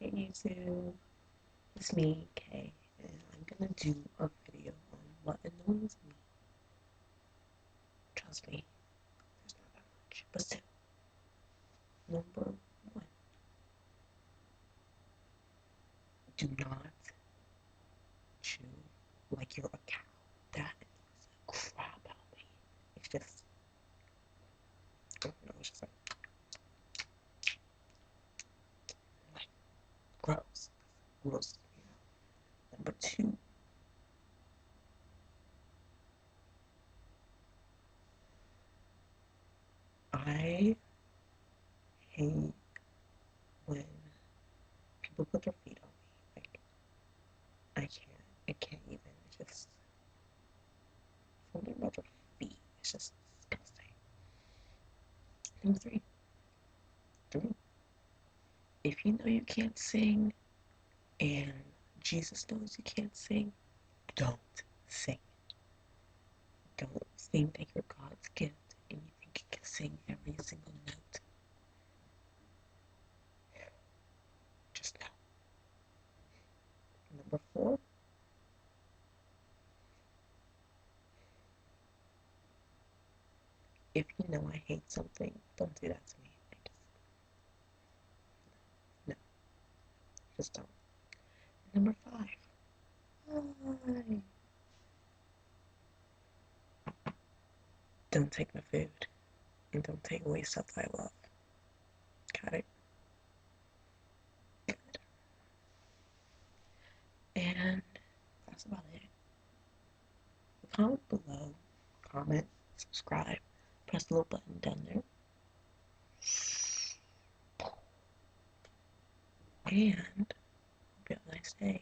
Hey YouTube, it's me, Kay, and I'm gonna do a video on what annoys me. Trust me, there's not that much, but still. Number one, do not chew like you're a cow. That is the crap out of me. It's just, I don't know, it's just like gross. Gross, you know. Number two, I hate when people put their feet on me. Like, I can't even. It's just something about their feet. It's just disgusting. Number three, if you know you can't sing and Jesus knows you can't sing, don't sing. Don't think that you're God's gift and you think you can sing every single note. Just no. Number four, if you know I hate something, don't do that to me. No, just don't. Number five, why? Don't take my food and don't take away stuff I love. Got it? Good. And that's about it. Comment below, comment, subscribe, press the little button down there, and hope you have a nice day.